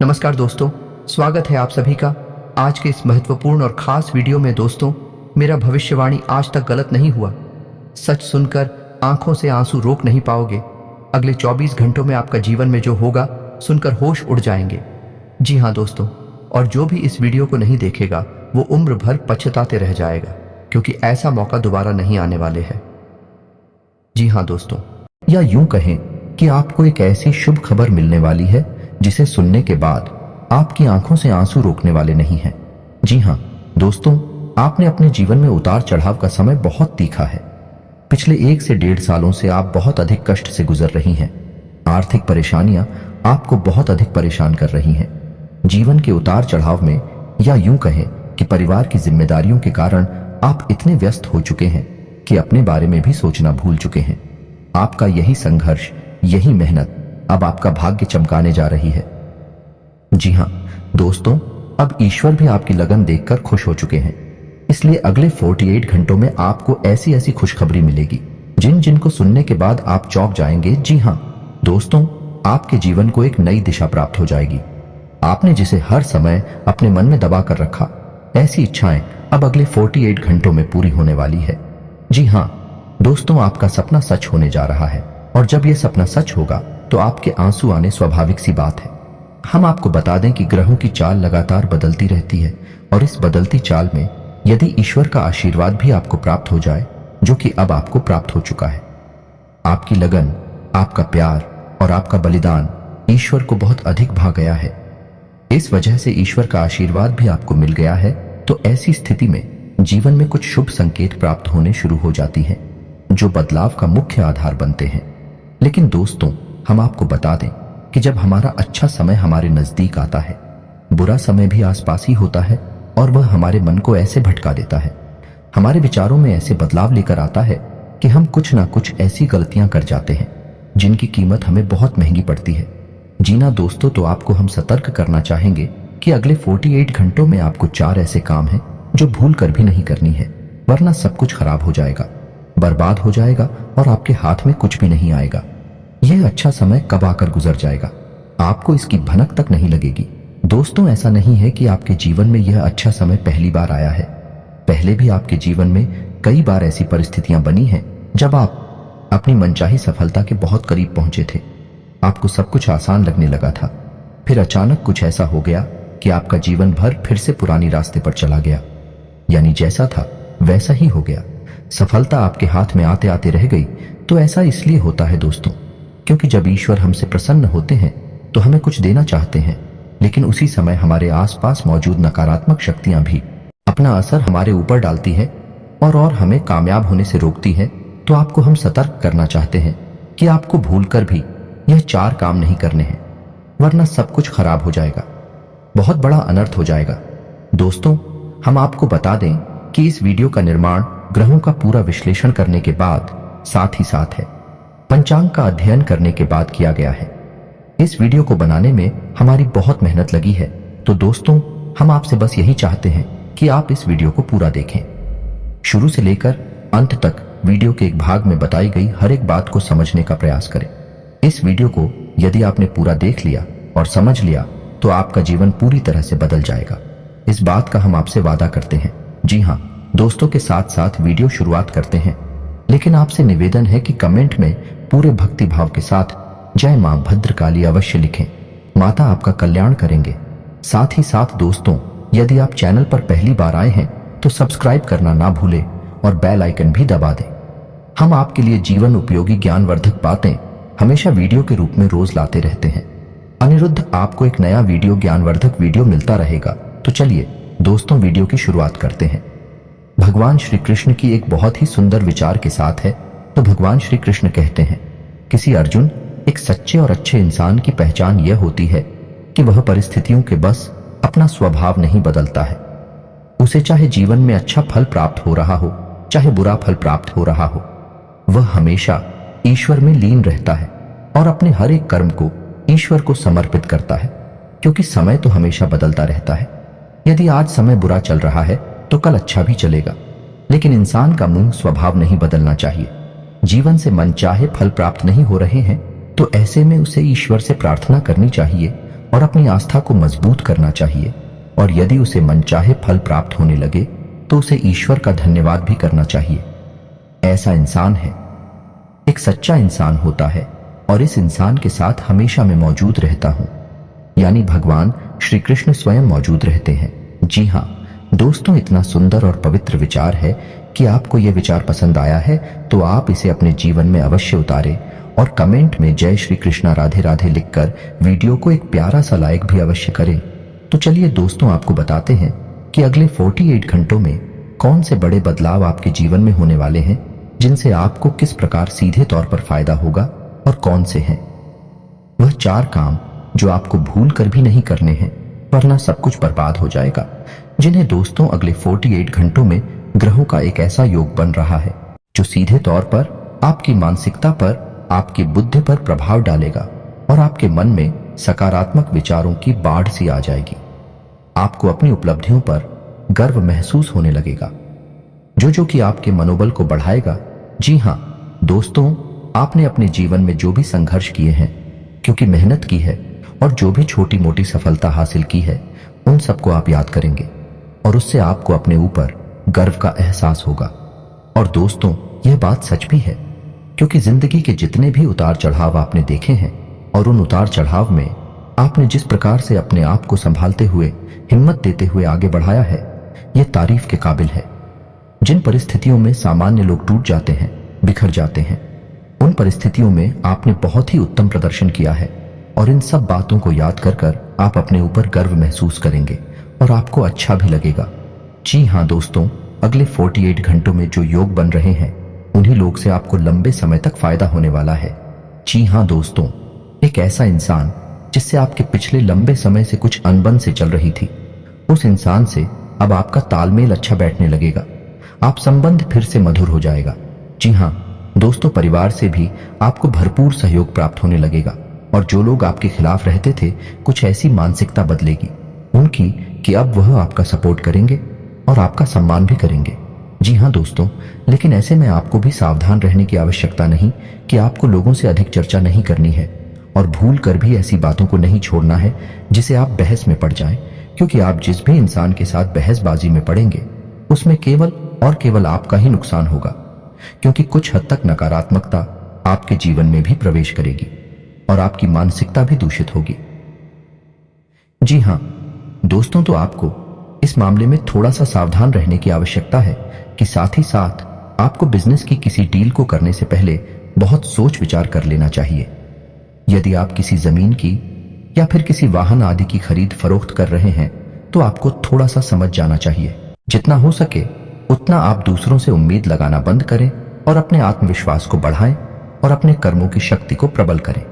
नमस्कार दोस्तों, स्वागत है आप सभी का आज के इस महत्वपूर्ण और खास वीडियो में। दोस्तों, मेरा भविष्यवाणी आज तक गलत नहीं हुआ। सच सुनकर आंखों से आंसू रोक नहीं पाओगे। अगले 24 घंटों में आपका जीवन में जो होगा सुनकर होश उड़ जाएंगे। जी हाँ दोस्तों, और जो भी इस वीडियो को नहीं देखेगा वो उम्र भर पछताते रह जाएगा, क्योंकि ऐसा मौका दोबारा नहीं आने वाले है। जी हाँ दोस्तों, या यूं कहें कि आपको एक ऐसी शुभ खबर मिलने वाली है जिसे सुनने के बाद आपकी आंखों से आंसू रोकने वाले नहीं हैं। जी हां दोस्तों, आपने अपने जीवन में उतार चढ़ाव का समय बहुत तीखा है। पिछले 1 से 1.5 सालों से आप बहुत अधिक कष्ट से गुजर रही हैं। आर्थिक परेशानियां आपको बहुत अधिक परेशान कर रही हैं। जीवन के उतार चढ़ाव में, या यूं कहें कि परिवार की जिम्मेदारियों के कारण आप इतने व्यस्त हो चुके हैं कि अपने बारे में भी सोचना भूल चुके हैं। आपका यही संघर्ष, यही मेहनत अब आपका भाग्य चमकाने जा रही है। जी हां दोस्तों, अब ईश्वर भी आपकी लगन देखकर खुश हो चुके हैं। इसलिए अगले 48 घंटों में आपको ऐसी ऐसी खुशखबरी मिलेगी जिन जिनको सुनने के बाद आप चौंक जाएंगे। जी हां दोस्तों, आपके जीवन को एक नई दिशा प्राप्त हो जाएगी। आपने जिसे हर समय अपने मन में दबा कर रखा, ऐसी इच्छाएं अब अगले 48 घंटों में पूरी होने वाली है। जी हां दोस्तों, आपका सपना सच होने जा रहा है, और जब यह सपना सच होगा तो आपके आंसू आने स्वाभाविक सी बात है। हम आपको बता दें कि ग्रहों की चाल लगातार बदलती रहती है, और इस बदलती चाल में यदि ईश्वर का आशीर्वाद भी आपको प्राप्त हो जाए, जो कि अब आपको प्राप्त हो चुका है, आपकी लगन, आपका प्यार और आपका बलिदान ईश्वर को बहुत अधिक भा गया है। इस वजह से ईश्वर का आशीर्वाद भी आपको मिल गया है। तो ऐसी स्थिति में जीवन में कुछ शुभ संकेत प्राप्त होने शुरू हो जाती हैं, जो बदलाव का मुख्य आधार बनते हैं। लेकिन दोस्तों, हम आपको बता दें कि जब हमारा अच्छा समय हमारे नजदीक आता है, बुरा समय भी आसपास ही होता है, और वह हमारे मन को ऐसे भटका देता है, हमारे विचारों में ऐसे बदलाव लेकर आता है कि हम कुछ ना कुछ ऐसी गलतियां कर जाते हैं जिनकी कीमत हमें बहुत महंगी पड़ती है। जीना दोस्तों, तो आपको हम सतर्क करना चाहेंगे कि अगले 48 घंटों में आपको 4 ऐसे काम हैं जो भूल कर भी नहीं करनी है, वरना सब कुछ खराब हो जाएगा, बर्बाद हो जाएगा और आपके हाथ में कुछ भी नहीं आएगा। यह अच्छा समय कब आकर गुजर जाएगा, आपको इसकी भनक तक नहीं लगेगी। दोस्तों, ऐसा नहीं है कि आपके जीवन में यह अच्छा समय पहली बार आया है। पहले भी आपके जीवन में कई बार ऐसी परिस्थितियां बनी हैं जब आप अपनी मनचाही सफलता के बहुत करीब पहुंचे थे। आपको सब कुछ आसान लगने लगा था, फिर अचानक कुछ ऐसा हो गया कि आपका जीवन भर फिर से पुरानी रास्ते पर चला गया। यानी जैसा था वैसा ही हो गया। सफलता आपके हाथ में आते आते रह गई। तो ऐसा इसलिए होता है दोस्तों, क्योंकि जब ईश्वर हमसे प्रसन्न होते हैं तो हमें कुछ देना चाहते हैं, लेकिन उसी समय हमारे आसपास मौजूद नकारात्मक शक्तियां भी अपना असर हमारे ऊपर डालती है और हमें कामयाब होने से रोकती है। तो आपको हम सतर्क करना चाहते हैं कि आपको भूलकर भी यह 4 काम नहीं करने हैं, वरना सब कुछ खराब हो जाएगा, बहुत बड़ा अनर्थ हो जाएगा। दोस्तों, हम आपको बता दें कि इस वीडियो का निर्माण ग्रहों का पूरा विश्लेषण करने के बाद, साथ ही साथ है पंचांग का अध्ययन करने के बाद किया गया है। इस वीडियो को बनाने में हमारी बहुत मेहनत लगी है। तो दोस्तों, हम आपसे बस यही चाहते हैं कि आप इस वीडियो को पूरा देखें, शुरू से लेकर अंत तक वीडियो के एक भाग में बताई गई हर एक बात को समझने का प्रयास करें। इस वीडियो को यदि आपने पूरा देख लिया और समझ लिया तो आपका जीवन पूरी तरह से बदल जाएगा। इस बात का हम आपसे वादा करते हैं। जी हाँ दोस्तों, के साथ साथ वीडियो शुरुआत करते हैं, लेकिन आपसे निवेदन है कि कमेंट में पूरे भक्ति भाव के साथ जय मां भद्रकाली अवश्य लिखें। माता आपका कल्याण करेंगे। साथ ही साथ दोस्तों, यदि आप चैनल पर पहली बार आए हैं तो सब्सक्राइब करना ना भूलें और बेल आइकन भी दबा दें। हम आपके लिए जीवन उपयोगी ज्ञानवर्धक बातें हमेशा वीडियो के रूप में रोज लाते रहते हैं। अनिरुद्ध आपको एक नया वीडियो ज्ञानवर्धक वीडियो मिलता रहेगा। तो चलिए दोस्तों, वीडियो की शुरुआत करते हैं। भगवान श्री कृष्ण की एक बहुत ही सुंदर विचार के साथ है। तो भगवान श्री कृष्ण कहते हैं, किसी अर्जुन, एक सच्चे और अच्छे इंसान की पहचान यह होती है कि वह परिस्थितियों के बस अपना स्वभाव नहीं बदलता है। उसे चाहे जीवन में अच्छा फल प्राप्त हो रहा हो, चाहे बुरा फल प्राप्त हो रहा हो, वह हमेशा ईश्वर में लीन रहता है और अपने हर एक कर्म को ईश्वर को समर्पित करता है, क्योंकि समय तो हमेशा बदलता रहता है। यदि आज समय बुरा चल रहा है तो कल अच्छा भी चलेगा, लेकिन इंसान का मूल स्वभाव नहीं बदलना चाहिए। जीवन से मनचाहे फल प्राप्त नहीं हो रहे हैं तो ऐसे में उसे ईश्वर से प्रार्थना करनी चाहिए और अपनी आस्था को मजबूत करना चाहिए, और यदि उसे मनचाहे फल प्राप्त होने लगे तो उसे ईश्वर का धन्यवाद भी करना चाहिए। ऐसा इंसान है, एक सच्चा इंसान होता है और इस इंसान के साथ हमेशा मैं मौजूद रहता हूं, यानी भगवान श्री कृष्ण स्वयं मौजूद रहते हैं। जी हां दोस्तों, इतना सुंदर और पवित्र विचार है कि आपको यह विचार पसंद आया है तो आप इसे अपने जीवन में अवश्य उतारें और कमेंट में जय श्री कृष्णा राधे राधे लिखकर वीडियो को एक प्यारा सा लाइक भी अवश्य करें। तो चलिए दोस्तों, आपको बताते हैं कि अगले 48 घंटों में कौन से बड़े बदलाव आपके जीवन में होने वाले हैं, जिनसे आपको किस प्रकार सीधे तौर पर फायदा होगा और कौन से हैं। वह 4 काम जो आपको भूल कर भी नहीं करने हैं, वरना सब कुछ बर्बाद हो जाएगा, जिन्हें दोस्तों अगले 48 घंटों में ग्रहों का एक ऐसा योग बन रहा है जो सीधे तौर पर आपकी मानसिकता पर, आपकी बुद्धि पर प्रभाव डालेगा और आपके मन में सकारात्मक विचारों की बाढ़ सी आ जाएगी। आपको अपनी उपलब्धियों पर गर्व महसूस होने लगेगा, जो कि आपके मनोबल को बढ़ाएगा। जी हां दोस्तों, आपने अपने जीवन में जो भी संघर्ष किए हैं, क्योंकि मेहनत की है और जो भी छोटी मोटी सफलता हासिल की है, उन सबको आप याद करेंगे और उससे आपको अपने ऊपर गर्व का एहसास होगा। और दोस्तों, यह बात सच भी है, क्योंकि जिंदगी के जितने भी उतार चढ़ाव आपने देखे हैं और उन उतार चढ़ाव में आपने जिस प्रकार से अपने आप को संभालते हुए, हिम्मत देते हुए आगे बढ़ाया है, यह तारीफ के काबिल है। जिन परिस्थितियों में सामान्य लोग टूट जाते हैं, बिखर जाते हैं, उन परिस्थितियों में आपने बहुत ही उत्तम प्रदर्शन किया है और इन सब बातों को याद कर कर आप अपने ऊपर गर्व महसूस करेंगे और आपको अच्छा भी लगेगा। जी हां दोस्तों, अगले 48 घंटों में जो योग बन रहे हैं, उन्हीं लोग से आपको लंबे समय तक फायदा होने वाला है। जी हां दोस्तों, एक ऐसा इंसान जिससे आपके पिछले लंबे समय से कुछ अनबन से चल रही थी, उस इंसान से अब आपका तालमेल अच्छा बैठने लगेगा, आप संबंध फिर से मधुर हो जाएगा। जी हां दोस्तों, परिवार से भी आपको भरपूर सहयोग प्राप्त होने लगेगा और जो लोग आपके खिलाफ रहते थे, कुछ ऐसी मानसिकता बदलेगी उनकी कि अब वह आपका सपोर्ट करेंगे और आपका सम्मान भी करेंगे। जी हां दोस्तों, लेकिन ऐसे में आपको भी सावधान रहने की आवश्यकता नहीं कि आपको लोगों से अधिक चर्चा नहीं करनी है और भूल कर भी ऐसी बातों को नहीं छोड़ना है जिसे आप बहस में पड़ जाएं, क्योंकि आप जिस भी इंसान के साथ बहसबाजी में पड़ेंगे, उसमें केवल और केवल आपका ही नुकसान होगा, क्योंकि कुछ हद तक नकारात्मकता आपके जीवन में भी प्रवेश करेगी और आपकी मानसिकता भी दूषित होगी। जी हां दोस्तों, तो आपको इस मामले में थोड़ा सा सावधान रहने की आवश्यकता है कि साथ ही साथ आपको बिजनेस की किसी डील को करने से पहले बहुत सोच विचार कर लेना चाहिए। यदि आप किसी जमीन की या फिर किसी वाहन आदि की खरीद फरोख्त कर रहे हैं, तो आपको थोड़ा सा समझ जाना चाहिए। जितना हो सके उतना आप दूसरों से उम्मीद लगाना बंद करें और अपने आत्मविश्वास को बढ़ाएं और अपने कर्मों की शक्ति को प्रबल करें।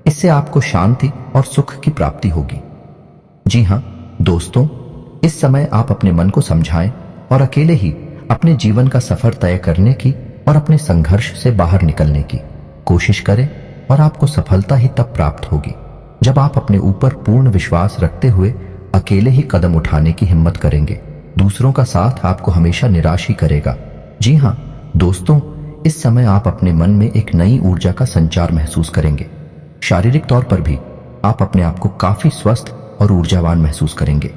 इससे आपको शांति और सुख की प्राप्ति होगी। जी हां दोस्तों, इस समय आप अपने मन को समझाएं और अकेले ही अपने जीवन का सफर तय करने की और अपने संघर्ष से बाहर निकलने की कोशिश करें और आपको सफलता ही तब प्राप्त होगी जब आप अपने ऊपर पूर्ण विश्वास रखते हुए अकेले ही कदम उठाने की हिम्मत करेंगे। दूसरों का साथ आपको हमेशा निराश ही करेगा। जी हां दोस्तों, इस समय आप अपने मन में एक नई ऊर्जा का संचार महसूस करेंगे। शारीरिक तौर पर भी आप अपने आप को काफी स्वस्थ और ऊर्जावान महसूस करेंगे।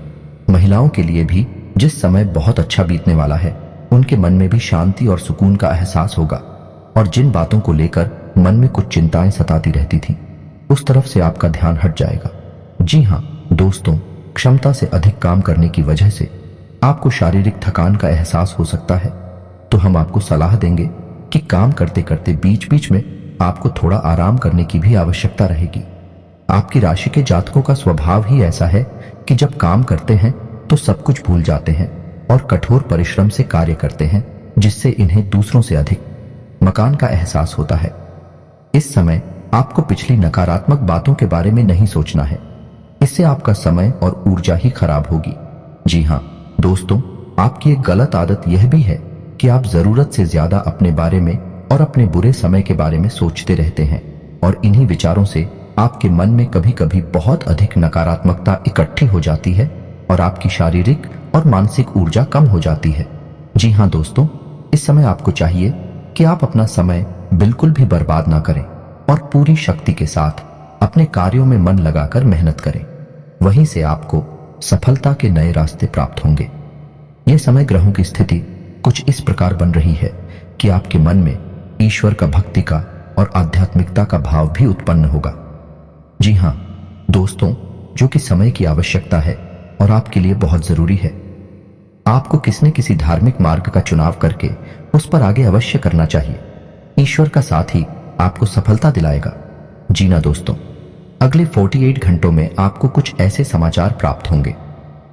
महिलाओं के लिए भी जिस समय बहुत अच्छा बीतने वाला है, उनके मन में भी शांति और सुकून का एहसास होगा और जिन बातों को लेकर मन में कुछ चिंताएं सताती रहती थी, उस तरफ से आपका ध्यान हट जाएगा। जी हां दोस्तों, क्षमता से अधिक काम करने की वजह से आपको शारीरिक थकान का एहसास हो सकता है, तो हम आपको सलाह देंगे कि काम करते करते बीच बीच में आपको थोड़ा आराम करने की भी आवश्यकता रहेगी। आपकी राशि के जातकों का स्वभाव ही ऐसा है कि जब काम करते हैं तो सब कुछ भूल जाते हैं और कठोर परिश्रम से कार्य करते हैं, जिससे इन्हें दूसरों से अधिक मकान का एहसास होता है। इस समय आपको पिछली नकारात्मक बातों के बारे में नहीं सोचना है, इससे आपका समय और ऊर्जा ही खराब होगी। जी हां दोस्तों, आपकी एक गलत आदत यह भी है कि आप जरूरत से ज्यादा अपने बारे में और अपने बुरे समय के बारे में सोचते रहते हैं और इन्हीं विचारों से आपके मन में कभी कभी बहुत अधिक नकारात्मकता इकट्ठी हो जाती है और आपकी शारीरिक और मानसिक ऊर्जा कम हो जाती है। जी हां दोस्तों, इस समय आपको चाहिए कि आप अपना समय बिल्कुल भी बर्बाद ना करें और पूरी शक्ति के साथ अपने कार्यों में मन लगाकर मेहनत करें। वहीं से आपको सफलता के नए रास्ते प्राप्त होंगे। यह समय ग्रहों की स्थिति कुछ इस प्रकार बन रही है कि आपके मन में ईश्वर का भक्ति का और आध्यात्मिकता का भाव भी उत्पन्न होगा। जी हां दोस्तों, जो कि समय की आवश्यकता है और आपके लिए बहुत जरूरी है। आपको किसी न किसी धार्मिक मार्ग का चुनाव करके उस पर आगे अवश्य करना चाहिए। ईश्वर का साथ ही आपको सफलता दिलाएगा। जी ना दोस्तों, अगले 48 घंटों में आपको कुछ ऐसे समाचार प्राप्त होंगे,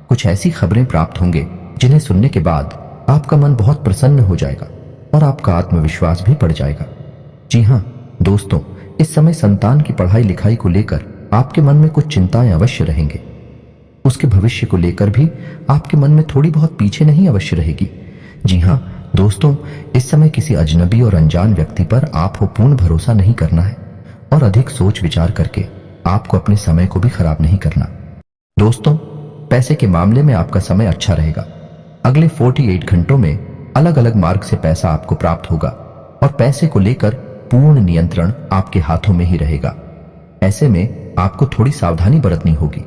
कुछ ऐसी खबरें प्राप्त होंगे जिन्हें सुनने के बाद आपका मन बहुत प्रसन्न हो जाएगा और आपका आत्मविश्वास भी बढ़ जाएगा। जी हां दोस्तों, इस समय संतान की पढ़ाई लिखाई को लेकर आपके मन में कुछ चिंताएं अवश्य रहेंगे। उसके भविष्य को लेकर भी आपके मन में थोड़ी बहुत पीछे नहीं अवश्य रहेगी। जी हां दोस्तों, इस समय किसी अजनबी और अनजान व्यक्ति पर आपको पूर्ण भरोसा नहीं करना है और अधिक सोच विचार करके आपको अपने समय को भी खराब नहीं करना। दोस्तों, पैसे के मामले में आपका समय अच्छा रहेगा। अगले 48 घंटों में अलग अलग मार्ग से पैसा आपको प्राप्त होगा और पैसे को लेकर पूर्ण नियंत्रण आपके हाथों में ही रहेगा। ऐसे में आपको थोड़ी सावधानी बरतनी होगी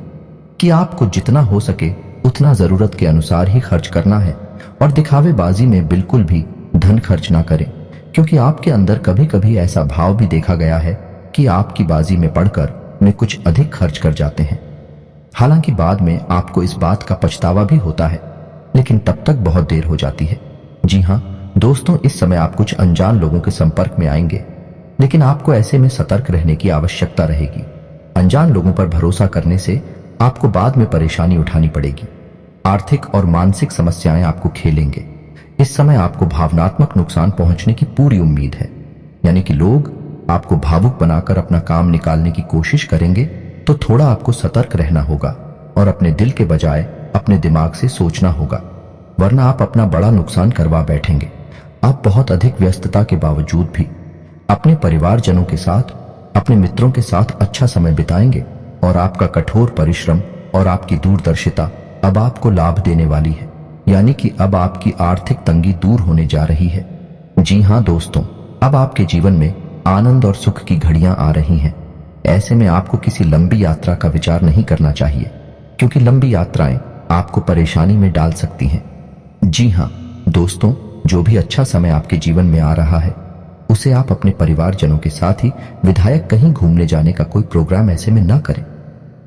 कि आपको जितना हो सके उतना जरूरत के अनुसार ही खर्च करना है और दिखावेबाजी में बिल्कुल भी धन खर्च ना करें, क्योंकि आपके अंदर कभी कभी ऐसा भाव भी देखा गया है कि आपकी बाजी में पड़कर में कुछ अधिक खर्च कर जाते हैं। हालांकि बाद में आपको इस बात का पछतावा भी होता है, लेकिन तब तक बहुत देर हो जाती है। जी हां दोस्तों, इस समय आप कुछ अनजान लोगों के संपर्क में आएंगे, लेकिन आपको ऐसे में सतर्क रहने की आवश्यकता रहेगी। अनजान लोगों पर भरोसा करने से आपको बाद में परेशानी उठानी पड़ेगी। आर्थिक और मानसिक समस्याएं आपको खेलेंगे। इस समय आपको भावनात्मक नुकसान पहुंचने की पूरी उम्मीद है, यानी कि लोग आपको भावुक बनाकर अपना काम निकालने की कोशिश करेंगे, तो थोड़ा आपको सतर्क रहना होगा और अपने दिल के बजाय अपने दिमाग से सोचना होगा, वरना आप अपना बड़ा नुकसान करवा बैठेंगे। आप बहुत अधिक व्यस्तता के बावजूद भी अपने परिवारजनों के साथ, अपने मित्रों के साथ अच्छा समय बिताएंगे और आपका कठोर परिश्रम और आपकी दूरदर्शिता अब आपको लाभ देने वाली है, यानी कि अब आपकी आर्थिक तंगी दूर होने जा रही है। जी हां दोस्तों, अब आपके जीवन में आनंद और सुख की घड़ियां आ रही हैं। ऐसे में आपको किसी लंबी यात्रा का विचार नहीं करना चाहिए, क्योंकि लंबी यात्राएं आपको परेशानी में डाल सकती हैं। जी हां दोस्तों, जो भी अच्छा समय आपके जीवन में आ रहा है उसे आप अपने परिवारजनों के साथ ही विधायक कहीं घूमने जाने का कोई प्रोग्राम ऐसे में ना करें।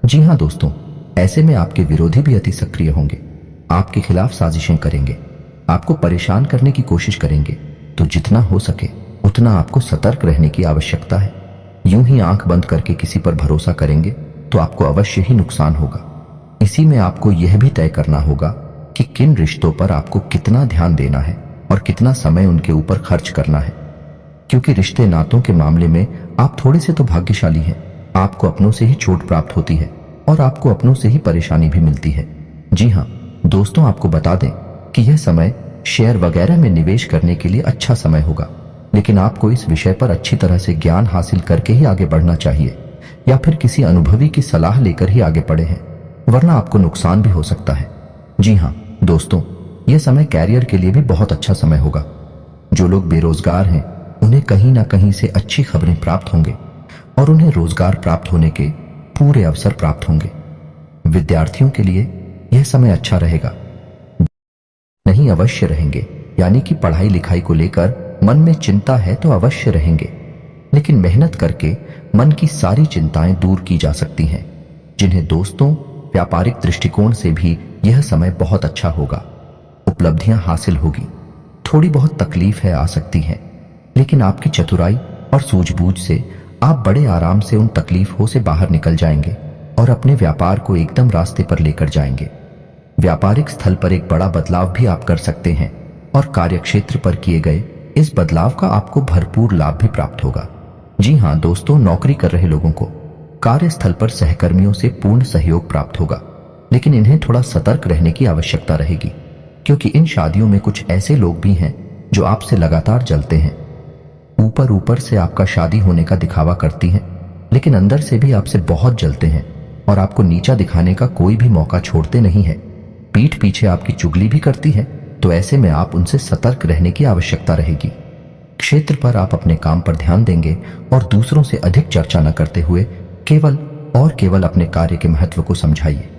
जी हां दोस्तों, ऐसे में आपके विरोधी भी अति सक्रिय होंगे, आपके खिलाफ साजिशें करेंगे, आपको परेशान करने की कोशिश करेंगे। तो जितना हो सके उतना आपको सतर्क रहने की आवश्यकता है। यूं ही आंख बंद करके किसी पर भरोसा करेंगे तो आपको अवश्य ही नुकसान होगा। इसी में आपको यह भी तय करना होगा कि किन रिश्तों पर आपको कितना ध्यान देना है और कितना समय उनके ऊपर खर्च करना है, क्योंकि रिश्ते नातों के मामले में आप थोड़े से तो भाग्यशाली हैं। आपको अपनों से ही चोट प्राप्त होती है और आपको अपनों से ही परेशानी भी मिलती है। जी हां दोस्तों, आपको बता दें कि यह समय शेयर वगैरह में निवेश करने के लिए अच्छा समय होगा, लेकिन आपको इस विषय पर अच्छी तरह से ज्ञान हासिल करके ही आगे बढ़ना चाहिए, या फिर किसी अनुभवी की सलाह लेकर ही आगे बढ़े हैं, वरना आपको नुकसान भी हो सकता है। जी हां दोस्तों, यह समय कैरियर के लिए भी बहुत अच्छा समय होगा। जो लोग बेरोजगार हैं उन्हें कहीं ना कहीं से अच्छी खबरें प्राप्त होंगे और उन्हें रोजगार प्राप्त होने के पूरे अवसर प्राप्त होंगे। विद्यार्थियों के लिए यह समय अच्छा रहेगा। नहीं अवश्य रहेंगे, यानी कि पढ़ाई लिखाई को लेकर मन में चिंता है तो अवश्य रहेंगे, लेकिन मेहनत करके मन की सारी चिंताएं दूर की जा सकती हैं। जिन्हें दोस्तों व्यापारिक दृष्टिकोण से भी यह समय बहुत अच्छा होगा। उपलब्धियां हासिल होगी, थोड़ी बहुत तकलीफें आ सकती हैं, लेकिन आपकी चतुराई और सूझबूझ से आप बड़े आराम से उन तकलीफों से बाहर निकल जाएंगे और अपने व्यापार को एकदम रास्ते पर लेकर जाएंगे। व्यापारिक स्थल पर एक बड़ा बदलाव भी आप कर सकते हैं और कार्यक्षेत्र पर किए गए इस बदलाव का आपको भरपूर लाभ भी प्राप्त होगा। जी हां दोस्तों, नौकरी कर रहे लोगों को कार्यस्थल पर सहकर्मियों से पूर्ण सहयोग प्राप्त होगा, लेकिन इन्हें थोड़ा सतर्क रहने की आवश्यकता रहेगी, क्योंकि इन शादियों में कुछ ऐसे लोग भी हैं जो आपसे लगातार जलते हैं। ऊपर ऊपर से आपका शादी होने का दिखावा करती हैं, लेकिन अंदर से भी आपसे बहुत जलते हैं और आपको नीचा दिखाने का कोई भी मौका छोड़ते नहीं है। पीठ पीछे आपकी चुगली भी करती है, तो ऐसे में आप उनसे सतर्क रहने की आवश्यकता रहेगी। क्षेत्र पर आप अपने काम पर ध्यान देंगे और दूसरों से अधिक चर्चा न करते हुए केवल और केवल अपने कार्य के महत्व को समझाइए।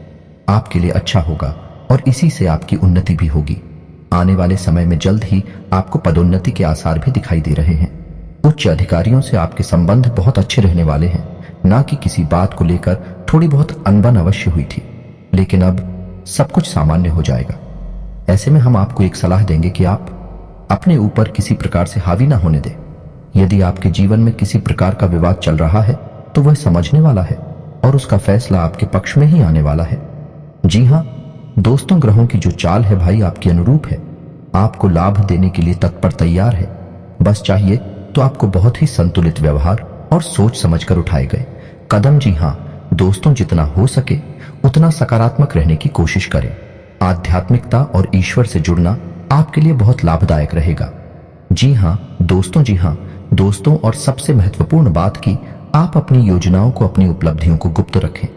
आपके लिए अच्छा होगा और इसी से आपकी उन्नति भी होगी। आने वाले समय में जल्द ही आपको पदोन्नति के आसार भी दिखाई दे रहे हैं। उच्च अधिकारियों से आपके संबंध बहुत अच्छे रहने वाले हैं। ना कि किसी बात को लेकर थोड़ी बहुत अनबन अवश्य हुई थी, लेकिन अब सब कुछ सामान्य हो जाएगा। ऐसे में हम आपको एक सलाह देंगे कि आप अपने ऊपर किसी प्रकार से हावी ना होने दें। यदि आपके जीवन में किसी प्रकार का विवाद चल रहा है तो वह समझने वाला है और उसका फैसला आपके पक्ष में ही आने वाला है। जी हाँ दोस्तों, ग्रहों की जो चाल है भाई आपके अनुरूप है। आपको लाभ देने के लिए तत्पर तैयार है। बस चाहिए तो आपको बहुत ही संतुलित व्यवहार और सोच समझकर उठाए गए कदम। जी हाँ दोस्तों, जितना हो सके उतना सकारात्मक रहने की कोशिश करें। आध्यात्मिकता और ईश्वर से जुड़ना आपके लिए बहुत लाभदायक रहेगा। जी हाँ दोस्तों, और सबसे महत्वपूर्ण बात कि आप अपनी योजनाओं को, अपनी उपलब्धियों को गुप्त रखें।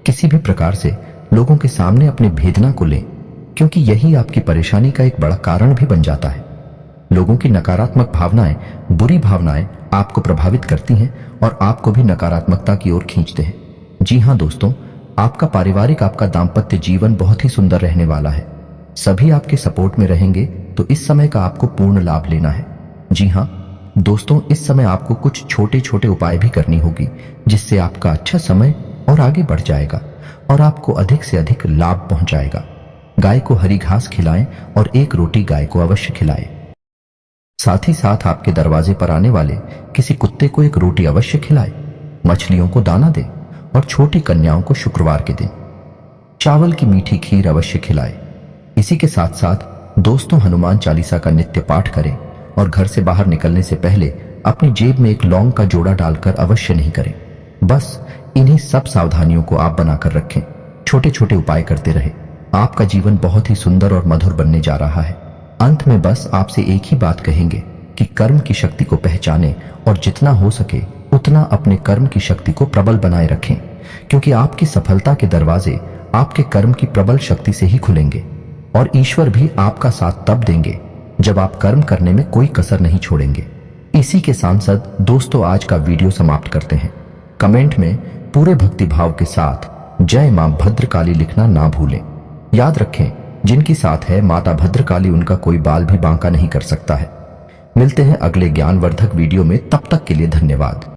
किसी भी प्रकार से लोगों के सामने अपने भेद ना को लें, क्योंकि यही आपकी परेशानी का एक बड़ा कारण भी बन जाता है। लोगों की नकारात्मक भावनाएं, बुरी भावनाएं आपको प्रभावित करती हैं और आपको भी नकारात्मकता की ओर खींचते हैं। जी हाँ दोस्तों, आपका पारिवारिक, आपका दाम्पत्य जीवन बहुत ही सुंदर रहने वाला है। सभी आपके सपोर्ट में रहेंगे तो इस समय का आपको पूर्ण लाभ लेना है। जी हाँ दोस्तों, इस समय आपको कुछ छोटे छोटे उपाय भी करनी होगी, जिससे आपका अच्छा समय और आगे बढ़ जाएगा और आपको अधिक से अधिक लाभ पहुंचाएगा। गाय को हरी घास खिलाएं और एक रोटी गाय को अवश्य खिलाएं। साथ ही साथ आपके दरवाजे पर आने वाले किसी कुत्ते को एक रोटी अवश्य खिलाएं। मछलियों को दाना दें और छोटी कन्याओं को शुक्रवार के दिन चावल की मीठी खीर अवश्य खिलाएं। इसी के साथ साथ दोस्तों, हनुमान चालीसा का नित्य पाठ करें और घर से बाहर निकलने से पहले अपनी जेब में एक लौंग का जोड़ा डालकर अवश्य नहीं करें। बस इन्हीं सब सावधानियों को आप बनाकर रखें। छोटे छोटे उपाय करते रहे। आपका जीवन बहुत ही सुंदर और मधुर बनने जा रहा है। अंत में बस आपसे एक ही बात कहेंगे कि कर्म की शक्ति को पहचानें और जितना हो सके उतना अपने कर्म की शक्ति को प्रबल बनाए रखें, क्योंकि आपकी सफलता के दरवाजे आपके कर्म की प्रबल शक्ति से ही खुलेंगे और ईश्वर भी आपका साथ तब देंगे जब आप कर्म करने में कोई कसर नहीं छोड़ेंगे। इसी के सांसद दोस्तों, आज का वीडियो समाप्त करते हैं। कमेंट में पूरे भक्तिभाव के साथ जय मां भद्रकाली लिखना ना भूलें। याद रखें, जिनकी साथ है माता भद्रकाली, उनका कोई बाल भी बांका नहीं कर सकता है। मिलते हैं अगले ज्ञानवर्धक वीडियो में, तब तक के लिए धन्यवाद।